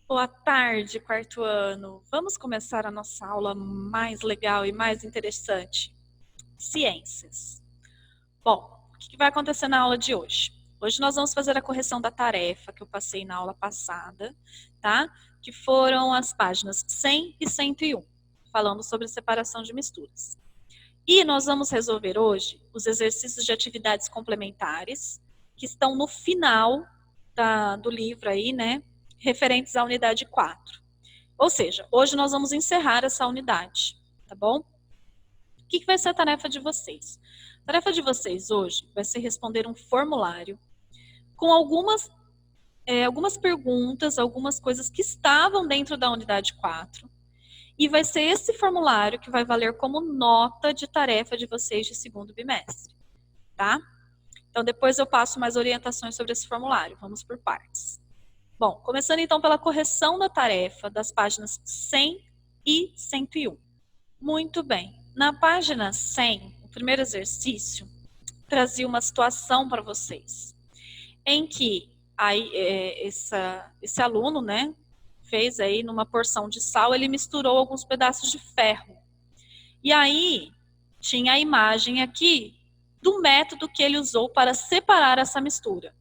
Boa tarde, quarto ano. Vamos começar a nossa aula mais legal e mais interessante. Ciências. Bom, o que vai acontecer na aula de hoje? Hoje nós vamos fazer a correção da tarefa que eu passei na aula passada, tá? Que foram as páginas 100 e 101, falando sobre separação de misturas. E nós vamos resolver hoje os exercícios de atividades complementares, que estão no final do livro aí, né? Referentes à unidade 4. Ou seja, hoje nós vamos encerrar essa unidade, tá bom? O que vai ser a tarefa de vocês? A tarefa de vocês hoje vai ser responder um formulário com algumas perguntas, algumas coisas que estavam dentro da unidade 4. E vai ser esse formulário que vai valer como nota de tarefa de vocês de segundo bimestre, tá? Então, depois eu passo mais orientações sobre esse formulário. Vamos por partes. Bom, começando então pela correção da tarefa das páginas 100 e 101. Muito bem. Na página 100, o primeiro exercício trazia uma situação para vocês, em que aí, esse aluno, né, fez aí numa porção de sal, ele misturou alguns pedaços de ferro. E aí tinha a imagem aqui do método que ele usou para separar essa mistura.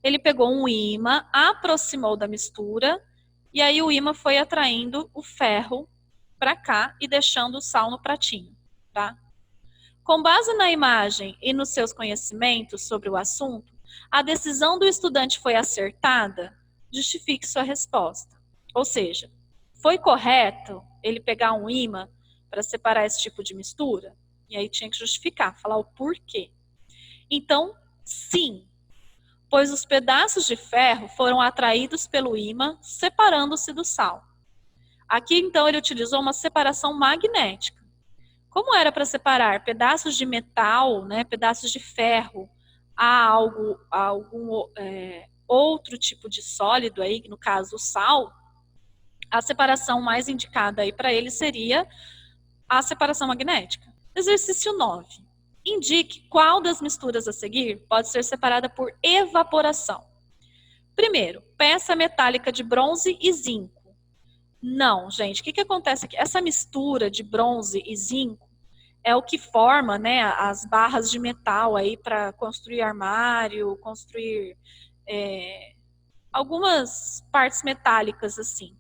Ele pegou um ímã, aproximou da mistura, e aí o ímã foi atraindo o ferro para cá e deixando o sal no pratinho, tá? Com base na imagem e nos seus conhecimentos sobre o assunto, a decisão do estudante foi acertada? Justifique sua resposta. Ou seja, foi correto ele pegar um ímã para separar esse tipo de mistura? E aí tinha que justificar, falar o porquê. Então, sim, pois os pedaços de ferro foram atraídos pelo ímã, separando-se do sal. Aqui, então, ele utilizou uma separação magnética. Como era para separar pedaços de metal, né, pedaços de ferro, a algum outro tipo de sólido, aí, no caso o sal, a separação mais indicada aí para ele seria a separação magnética. Exercício 9. Indique qual das misturas a seguir pode ser separada por evaporação. Primeiro, peça metálica de bronze e zinco. Não, gente, o que acontece aqui? Essa mistura de bronze e zinco é o que forma, né, as barras de metal aí para construir armário, construir algumas partes metálicas assim.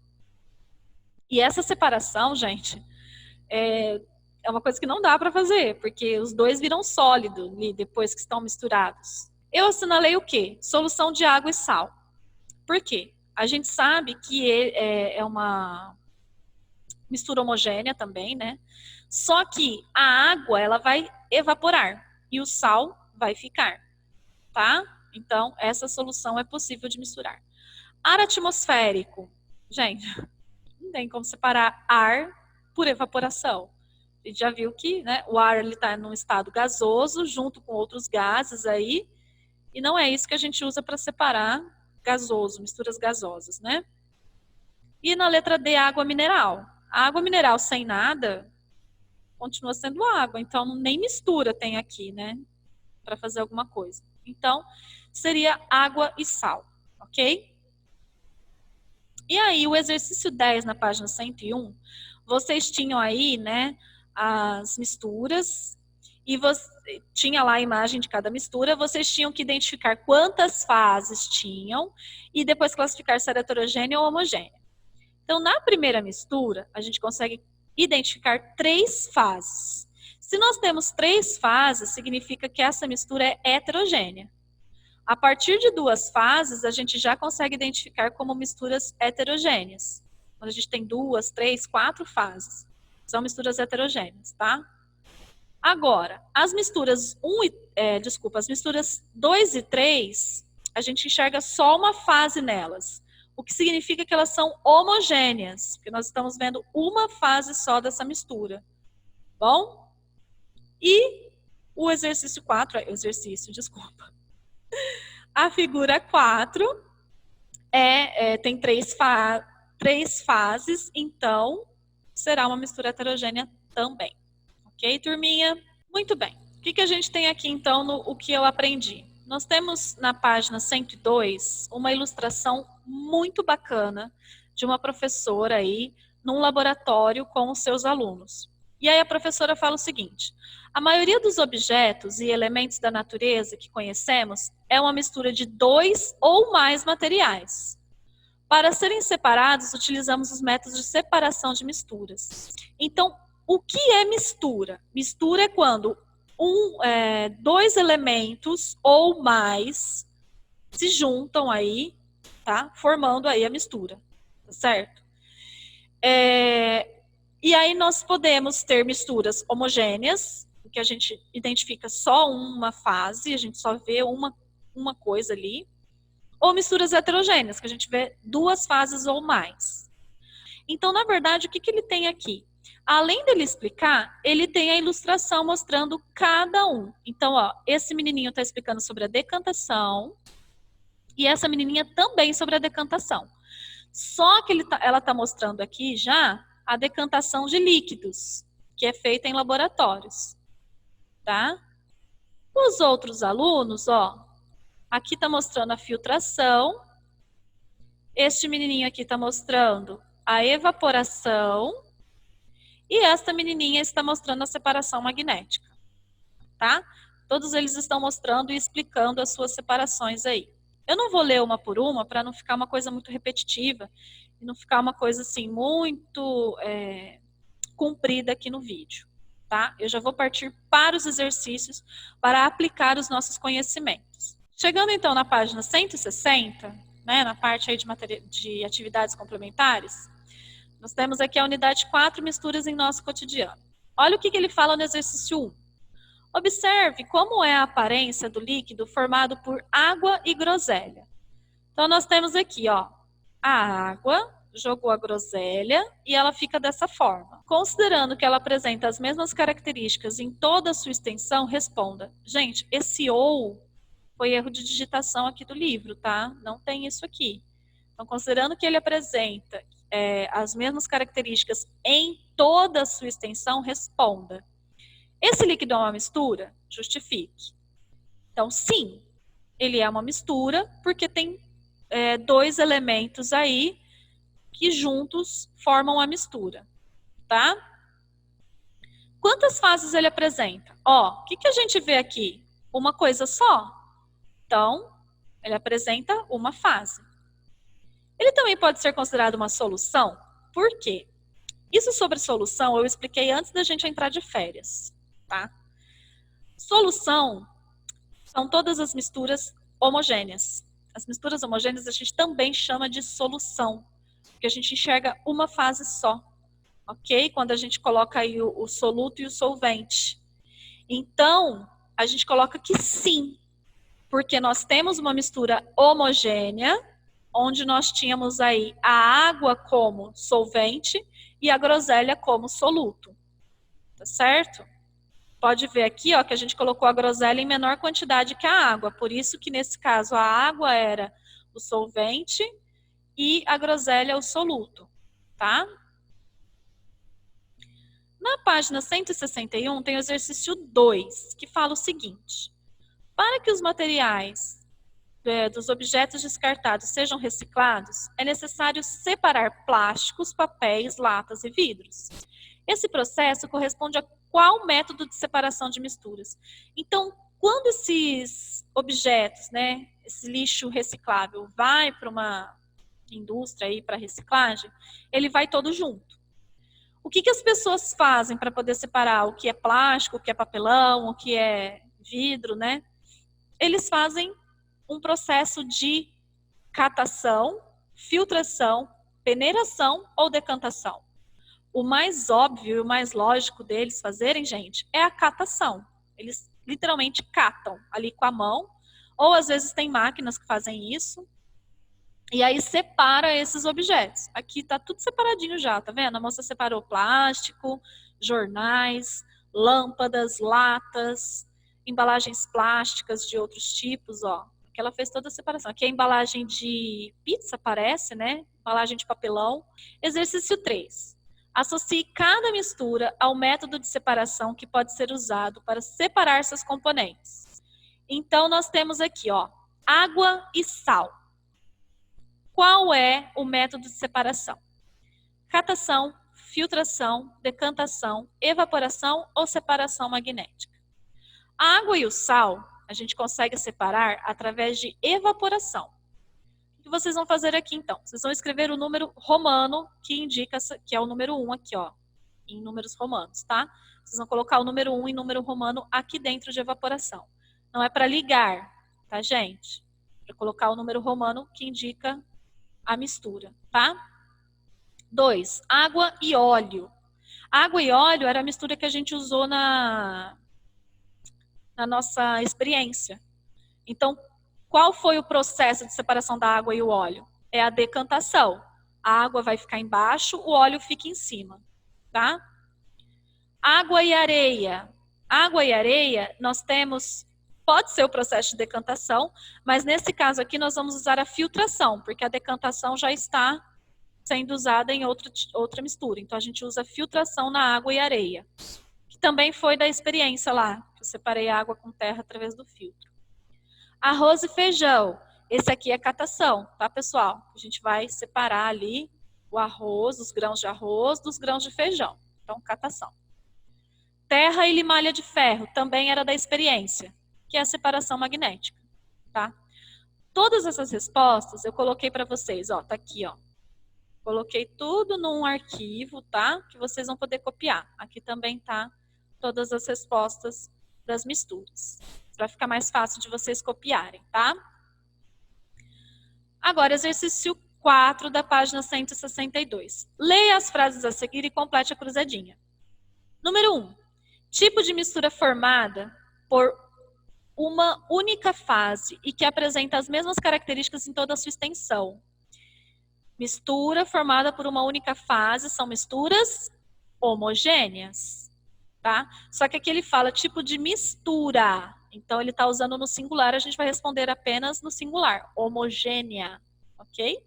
E essa separação, gente, é uma coisa que não dá para fazer, porque os dois viram sólido depois que estão misturados. Eu assinalei o quê? Solução de água e sal. Por quê? A gente sabe que é uma mistura homogênea também, né? Só que a água, ela vai evaporar e o sal vai ficar, tá? Então, essa solução é possível de misturar. Ar atmosférico. Gente, não tem como separar ar por evaporação. A gente já viu que, né, o ar está num estado gasoso, junto com outros gases aí, e não é isso que a gente usa para separar gasoso, misturas gasosas, né? E na letra D, água mineral. A água mineral sem nada continua sendo água, então nem mistura tem aqui, né? Para fazer alguma coisa. Então, seria água e sal, ok? E aí, o exercício 10 na página 101, vocês tinham aí, né, as misturas, e você tinha lá a imagem de cada mistura, vocês tinham que identificar quantas fases tinham, e depois classificar se era heterogênea ou homogênea. Então, na primeira mistura, a gente consegue identificar 3 fases. Se nós temos 3 fases, significa que essa mistura é heterogênea. A partir de 2 fases, a gente já consegue identificar como misturas heterogêneas. Quando a gente tem 2, 3, 4 fases, são misturas heterogêneas, tá? Agora, as misturas as misturas 2 e 3, a gente enxerga só uma fase nelas, o que significa que elas são homogêneas, porque nós estamos vendo uma fase só dessa mistura. Bom? E o exercício 4, desculpa. A figura 4 tem 3 fases, então será uma mistura heterogênea também. Ok, turminha? Muito bem. O que a gente tem aqui, então, no o que eu aprendi? Nós temos na página 102 uma ilustração muito bacana de uma professora aí num laboratório com os seus alunos. E aí a professora fala o seguinte: a maioria dos objetos e elementos da natureza que conhecemos é uma mistura de 2 ou mais materiais. Para serem separados, utilizamos os métodos de separação de misturas. Então, o que é mistura? Mistura é quando dois elementos ou mais se juntam aí, tá? Formando aí a mistura, tá certo? E aí nós podemos ter misturas homogêneas, que a gente identifica só uma fase, a gente só vê uma coisa ali, ou misturas heterogêneas, que a gente vê 2 fases ou mais. Então, na verdade, o que ele tem aqui? Além dele explicar, ele tem a ilustração mostrando cada um. Então, ó, esse menininho está explicando sobre a decantação e essa menininha também sobre a decantação. Só que ela está mostrando aqui já a decantação de líquidos, que é feita em laboratórios, tá? Os outros alunos, ó, aqui está mostrando a filtração, este menininho aqui está mostrando a evaporação e esta menininha está mostrando a separação magnética, tá? Todos eles estão mostrando e explicando as suas separações aí. Eu não vou ler uma por uma para não ficar uma coisa muito repetitiva e não ficar uma coisa assim muito comprida aqui no vídeo, tá? Eu já vou partir para os exercícios para aplicar os nossos conhecimentos. Chegando então na página 160, né, na parte aí de atividades complementares, nós temos aqui a unidade 4, misturas em nosso cotidiano. Olha o que ele fala no exercício 1. Observe como é a aparência do líquido formado por água e groselha. Então, nós temos aqui, ó, a água, jogou a groselha e ela fica dessa forma. Considerando que ela apresenta as mesmas características em toda a sua extensão, responda. Gente, esse ou foi erro de digitação aqui do livro, tá? Não tem isso aqui. Então, considerando que ele apresenta as mesmas características em toda a sua extensão, responda. Esse líquido é uma mistura? Justifique. Então, sim, ele é uma mistura, porque tem 2 elementos aí que juntos formam a mistura, tá? Quantas fases ele apresenta? Ó, o que a gente vê aqui? Uma coisa só. Então, ele apresenta uma fase. Ele também pode ser considerado uma solução? Por quê? Isso sobre solução eu expliquei antes da gente entrar de férias, tá? Solução são todas as misturas homogêneas. As misturas homogêneas a gente também chama de solução, porque a gente enxerga uma fase só, ok? Quando a gente coloca aí o soluto e o solvente. Então, a gente coloca que sim, porque nós temos uma mistura homogênea, onde nós tínhamos aí a água como solvente e a groselha como soluto, tá certo? Pode ver aqui, ó, que a gente colocou a groselha em menor quantidade que a água, por isso que nesse caso a água era o solvente e a groselha o soluto, tá? Na página 161 tem o exercício 2, que fala o seguinte: para que os materiais dos objetos descartados sejam reciclados, é necessário separar plásticos, papéis, latas e vidros. Esse processo corresponde a qual método de separação de misturas? Então, quando esses objetos, né, esse lixo reciclável vai para uma indústria aí para reciclagem, ele vai todo junto. O que as pessoas fazem para poder separar o que é plástico, o que é papelão, o que é vidro, né? Eles fazem um processo de catação, filtração, peneiração ou decantação. O mais óbvio e o mais lógico deles fazerem, gente, é a catação. Eles literalmente catam ali com a mão, ou às vezes tem máquinas que fazem isso, e aí separa esses objetos. Aqui tá tudo separadinho já, tá vendo? A moça separou plástico, jornais, lâmpadas, latas, embalagens plásticas de outros tipos, ó. Aqui ela fez toda a separação. Aqui é a embalagem de pizza, parece, né? Embalagem de papelão. Exercício 3. Associe cada mistura ao método de separação que pode ser usado para separar seus componentes. Então, nós temos aqui, ó, água e sal. qual é o método de separação? Catação, filtração, decantação, evaporação ou separação magnética? A água e o sal, a gente consegue separar através de evaporação. O que vocês vão fazer aqui, então? Vocês vão escrever o número romano, que indica que é o número 1 aqui, ó, em números romanos, tá? Vocês vão colocar o número 1 em número romano aqui dentro de evaporação. Não é para ligar, tá, gente? Para colocar o número romano que indica a mistura, tá? 2, água e óleo. Água e óleo era a mistura que a gente usou na nossa experiência. Então, qual foi o processo de separação da água e o óleo? É a decantação. A água vai ficar embaixo, o óleo fica em cima, tá? Água e areia. Água e areia, nós temos, pode ser o processo de decantação, mas nesse caso aqui nós vamos usar a filtração, porque a decantação já está sendo usada em outra mistura. Então, a gente usa filtração na água e areia, que também foi da experiência lá, que eu separei a água com terra através do filtro. Arroz e feijão. Esse aqui é catação, tá, pessoal? A gente vai separar ali o arroz, os grãos de arroz, dos grãos de feijão. Então, catação. Terra e limalha de ferro, também era da experiência, que é a separação magnética, tá? Todas essas respostas eu coloquei para vocês, ó, tá aqui, ó. Coloquei tudo num arquivo, tá? Que vocês vão poder copiar. Aqui também tá todas as respostas das misturas. Para ficar mais fácil de vocês copiarem, tá? Agora, exercício 4 da página 162. Leia as frases a seguir e complete a cruzadinha. Número 1. Tipo de mistura formada por uma única fase e que apresenta as mesmas características em toda a sua extensão. Mistura formada por uma única fase são misturas homogêneas, tá? Só que aqui ele fala tipo de mistura. Então, ele está usando no singular, a gente vai responder apenas no singular. Homogênea, ok?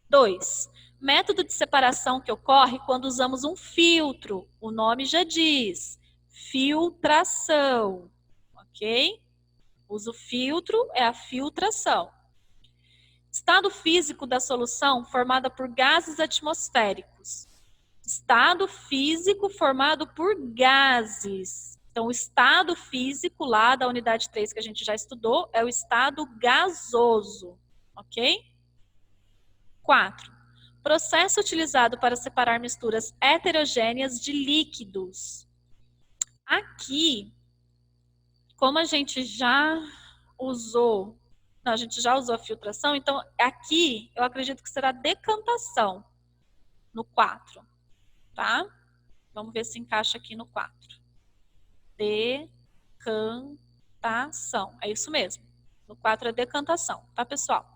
2. Método de separação que ocorre quando usamos um filtro. O nome já diz. Filtração, ok? Uso filtro é a filtração. Estado físico da solução formada por gases atmosféricos. Estado físico formado por gases. Então, o estado físico lá da unidade 3 que a gente já estudou é o estado gasoso, ok? 4. Processo utilizado para separar misturas heterogêneas de líquidos. Aqui, como a gente já usou... Não, a gente já usou a filtração, então aqui eu acredito que será decantação no 4, tá? Vamos ver se encaixa aqui no 4. Decantação, é isso mesmo. No 4 é decantação, tá, pessoal?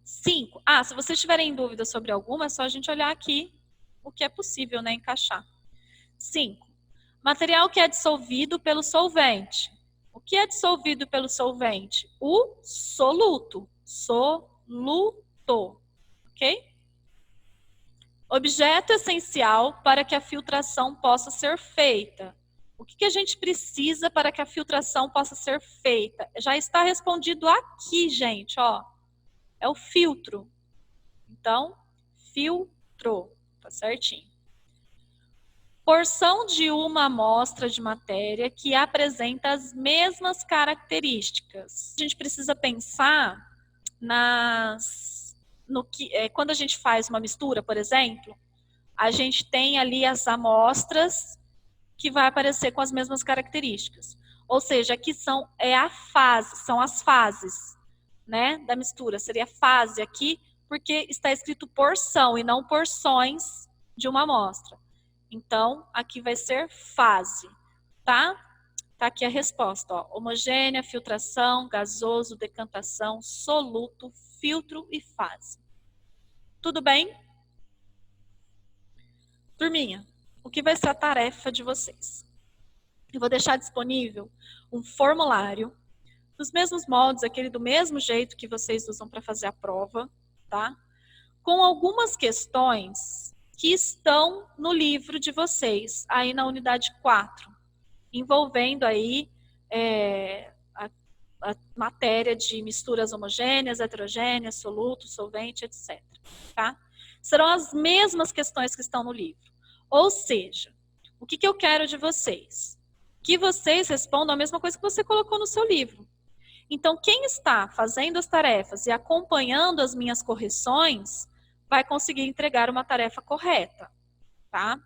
5. Se vocês tiverem dúvida sobre alguma, é só a gente olhar aqui o que é possível, né, encaixar. 5. Material que é dissolvido pelo solvente. O que é dissolvido pelo solvente? O soluto. Soluto. Ok? Objeto essencial para que a filtração possa ser feita. O que a gente precisa para que a filtração possa ser feita? Já está respondido aqui, gente, ó. É o filtro. Então, filtro. Tá certinho. Porção de uma amostra de matéria que apresenta as mesmas características. A gente precisa pensar quando a gente faz uma mistura, por exemplo, a gente tem ali as amostras que vai aparecer com as mesmas características. Ou seja, aqui são as fases, né, da mistura. Seria fase aqui, porque está escrito porção e não porções de uma amostra. Então, aqui vai ser fase, tá? Tá aqui a resposta, ó. Homogênea, filtração, gasoso, decantação, soluto, filtro e fase. Tudo bem? Turminha, o que vai ser a tarefa de vocês? Eu vou deixar disponível um formulário, dos mesmos moldes, aquele do mesmo jeito que vocês usam para fazer a prova, tá? Com algumas questões que estão no livro de vocês, aí na unidade 4, envolvendo aí a matéria de misturas homogêneas, heterogêneas, soluto, solvente, etc. Tá? Serão as mesmas questões que estão no livro. Ou seja, o que eu quero de vocês? Que vocês respondam a mesma coisa que você colocou no seu livro. Então, quem está fazendo as tarefas e acompanhando as minhas correções, vai conseguir entregar uma tarefa correta, tá?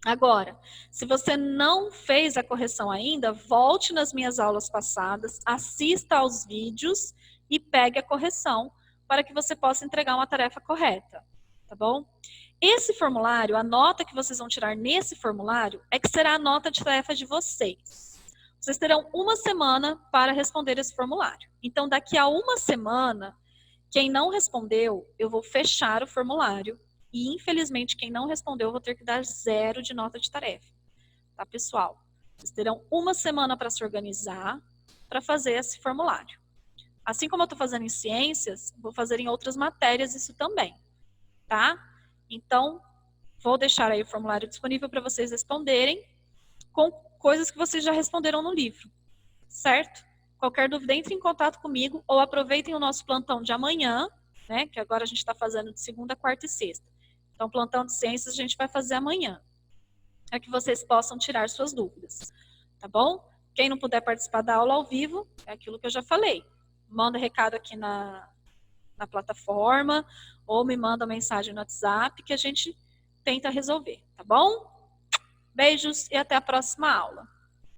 Agora, se você não fez a correção ainda, volte nas minhas aulas passadas, assista aos vídeos e pegue a correção para que você possa entregar uma tarefa correta, tá bom? Esse formulário, a nota que vocês vão tirar nesse formulário é que será a nota de tarefa de vocês. Vocês terão uma semana para responder esse formulário. Então, daqui a uma semana, quem não respondeu, eu vou fechar o formulário. E, infelizmente, quem não respondeu, eu vou ter que dar 0 de nota de tarefa. Tá, pessoal? Vocês terão uma semana para se organizar, para fazer esse formulário. Assim como eu estou fazendo em ciências, vou fazer em outras matérias isso também. Tá? Então, vou deixar aí o formulário disponível para vocês responderem com coisas que vocês já responderam no livro, certo? Qualquer dúvida, entre em contato comigo ou aproveitem o nosso plantão de amanhã, né? Que agora a gente está fazendo de segunda, quarta e sexta. Então, plantão de ciências a gente vai fazer amanhã, para que vocês possam tirar suas dúvidas, tá bom? Quem não puder participar da aula ao vivo, é aquilo que eu já falei. Manda recado aqui na plataforma ou me manda mensagem no WhatsApp que a gente tenta resolver, tá bom? Beijos e até a próxima aula.